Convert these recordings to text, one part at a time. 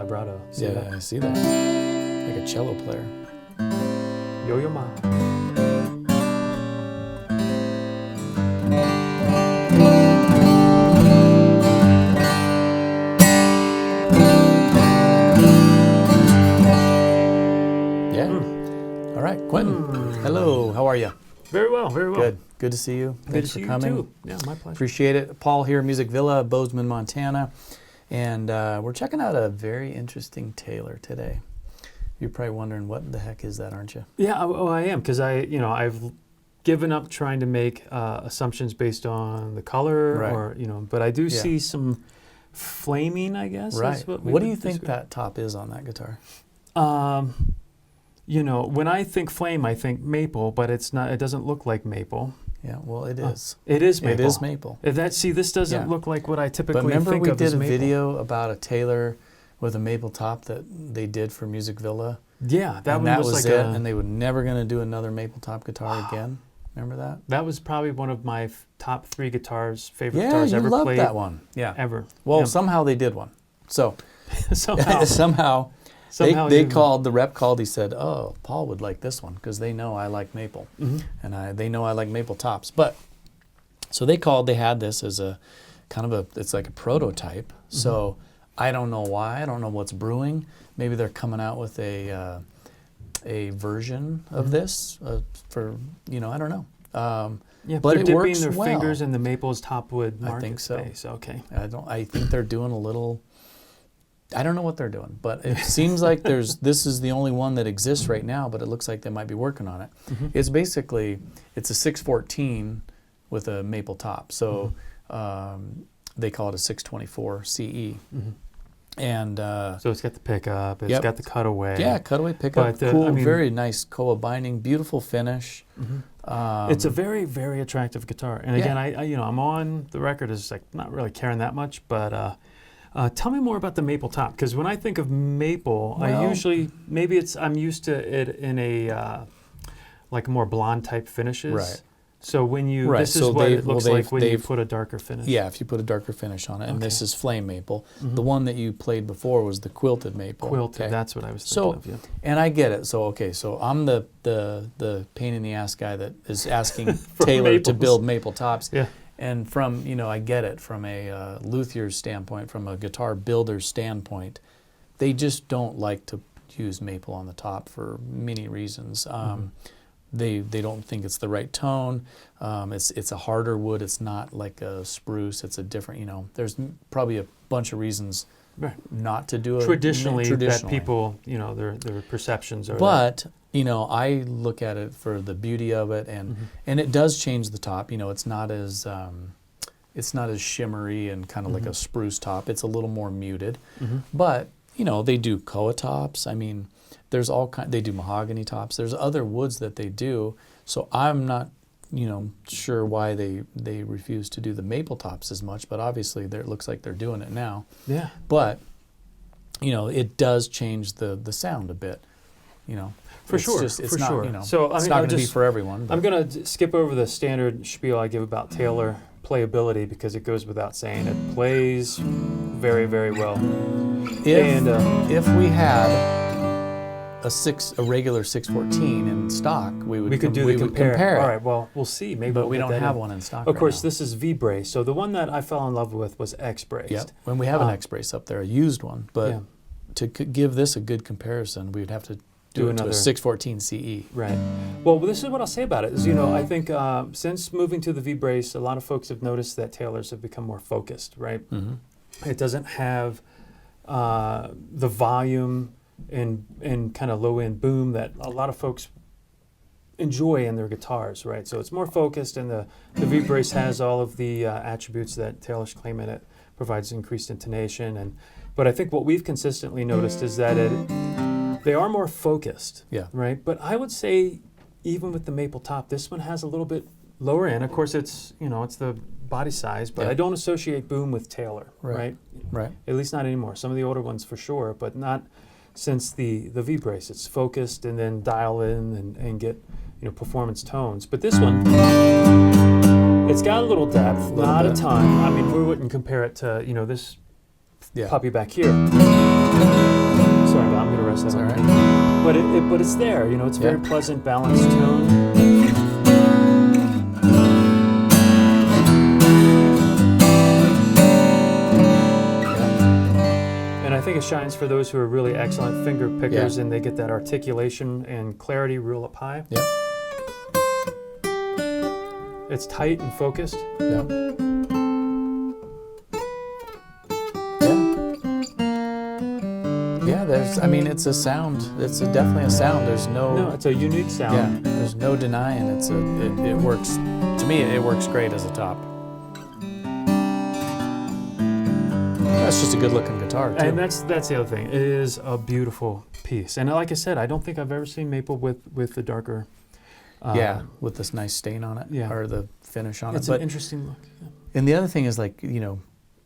vibrato. See Yeah, that? I see that. Like a cello player. Yo-yo ma. Yeah. All right, Quentin. Hello, how are you? Very well, very well. Good to see you. Good Thanks to see for coming. you too. Yeah, my pleasure. Appreciate it. Paul here, Music Villa, Bozeman, Montana. And we're checking out a very interesting Taylor today. You're probably wondering what the heck is that, aren't you? Yeah, I am, because I've given up trying to make assumptions based on the color, Right. or but I do see some flaming, I guess. Right. Is what What do you think that top is on that guitar? When I think flame, I think maple, but it's not. It doesn't look like maple. Yeah, well, it is. It is maple. It is maple. This doesn't look like what I typically But remember think we of as did a maple. video about a Taylor with a maple top that they did for Music Villa? Yeah, that was like it, and they were never going to do another maple top guitar again. Remember that? That was probably one of my top 3 favorite guitars Yeah, you ever loved played. that one. Yeah. Ever. Well, Yeah. somehow they did one. So somehow they called, the rep called, he said, oh, Paul would like this one because they know I like maple. Mm-hmm. And they know I like maple tops. But, so they called, they had this as a kind of it's like a prototype. Mm-hmm. So I don't know why, I don't know what's brewing. Maybe they're coming out with a version of this for, I don't know. Yeah, but they're it dipping works their well. fingers in the maple's top wood market I think so. space. Okay. I think they're doing a little, I don't know what they're doing, but it seems like this is the only one that exists right now, but it looks like they might be working on it. Mm-hmm. It's basically, it's a 614 with a maple top. So they call it a 624 CE. Mm-hmm. And so it's got the pickup, it's got the cutaway. Yeah, cutaway pickup, cool, very nice koa binding, beautiful finish. Mm-hmm. It's a very, very attractive guitar. And again, I'm on the record as like not really caring that much, but tell me more about the maple top, because when I think of maple, I usually I'm used to it in a like more blonde type finishes. Right. So when this is what it looks like when you put a darker finish. Yeah, if you put a darker finish on it, and this is flame maple. Mm-hmm. The one that you played before was the quilted maple. Quilted, that's what I was thinking of. Yeah. And I get it. So I'm the pain in the ass guy that is asking Taylor to build maple tops. Yeah. And from I get it from a luthier's standpoint, from a guitar builder's standpoint, they just don't like to use maple on the top for many reasons. They don't think it's the right tone. It's a harder wood. It's not like a spruce. It's a different, there's probably a bunch of reasons not to do it. Traditionally, that people, their perceptions are. But, I look at it for the beauty of it, and it does change the top. It's not as shimmery and kind of like a spruce top. It's a little more muted. Mm-hmm. But, they do koa tops. I mean, there's they do mahogany tops. There's other woods that they do. So I'm not, sure why they refuse to do the maple tops as much, but obviously it looks like they're doing it now. Yeah. But, it does change the sound a bit, For sure. It's not, sure. So, it's not going to be for everyone. But I'm going to skip over the standard spiel I give about Taylor playability because it goes without saying. It plays very, very well. If we had a regular 614 in stock, we would compare it. All right, well, we'll see. Maybe but we'll we don't have one in stock. Of course, now. This is V-brace. So the one that I fell in love with was X-braced. Yeah, when we have an X-brace up there, a used one. But to give this a good comparison, we would have to do it to a 614 CE. Right. Well, this is what I'll say about it. Is I think since moving to the V-brace, a lot of folks have noticed that Taylors have become more focused. Right. Mm-hmm. It doesn't have the volume and kind of low end boom that a lot of folks enjoy in their guitars, right? So it's more focused, and the V-brace has all of the attributes that Taylor's claim in it. Provides increased intonation, but I think what we've consistently noticed is that they are more focused, right? But I would say even with the maple top, this one has a little bit lower end. Of course, it's it's the body size, but I don't associate boom with Taylor, right? Right. At least not anymore. Some of the older ones for sure, but not since the V-brace. It's focused and then dial in and get performance tones. But this one, it's got a little depth, not a ton. I mean, we wouldn't compare it to this Yeah. puppy back here. Sorry, but I'm going to rest that That's on. all right. But it's there. You know, it's a very Yeah. pleasant, balanced tone. And I think it shines for those who are really excellent finger pickers, Yeah. and they get that articulation and clarity real up high. Yeah. It's tight and focused. Yeah. Yeah. There's. I mean, it's a sound. It's definitely a sound. There's No, it's a unique sound. Yeah. There's no denying it works. To me, it works great as a top. That's just a good-looking guitar too. And that's the other thing. It is a beautiful piece. And like I said, I don't think I've ever seen maple with the darker. Yeah, with this nice stain on it, Yeah. or the finish on It's it. an interesting look. Yeah. And the other thing is, like, you know,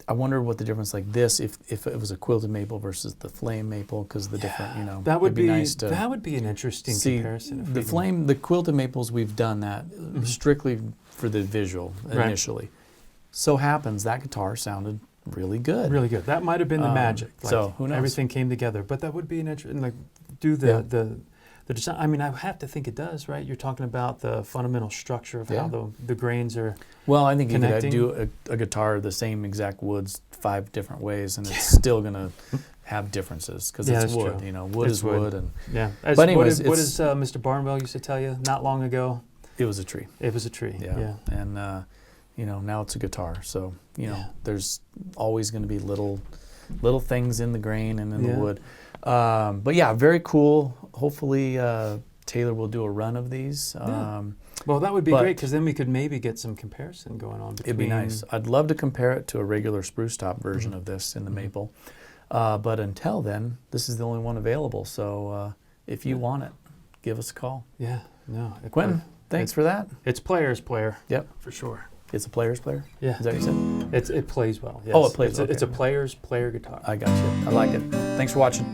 I wonder what the difference like this if it was a quilted maple versus the flame maple, because the different, you know, That would it'd be nice to that would be an interesting see comparison. If the we flame, the quilted maples. We've done that strictly for the visual Right. initially. So happens that guitar sounded really good. really good. That might have been the magic. Like, so who knows? everything came together. But that would be an interesting. Like, do Yeah. the design. I mean, I have to think it does, right? You're talking about the fundamental structure of Yeah. how the grains are. Well, I think you Connecting. could do a guitar the same exact woods 5 different ways, and it's still gonna have differences because Yeah, it's that's wood. true. You know, wood It's is wood. wood, and Yeah. But anyways, what it's- does Mr. Barnwell used to tell you not long ago? it was a tree. It was a tree. Yeah. And you know, now it's a guitar. So you know, Yeah. there's always going to be little things in the grain and in Yeah. the wood. But yeah, very cool. Hopefully, Taylor will do a run of these. Yeah. Well, that would be But- great because then we could maybe get some comparison going on between. It'd be nice. I'd love to compare it to a regular spruce top version of this in the maple. But until then, this is the only one available. So if you want it, give us a call. Yeah. No. Quentin, thanks for that. It's player's player. Yep. For sure. It's a player's player. Yeah. Is that what you said? It plays well. Yes. Oh, it plays It's well, it's a okay. player's player guitar. I got you. I like it. Thanks for watching.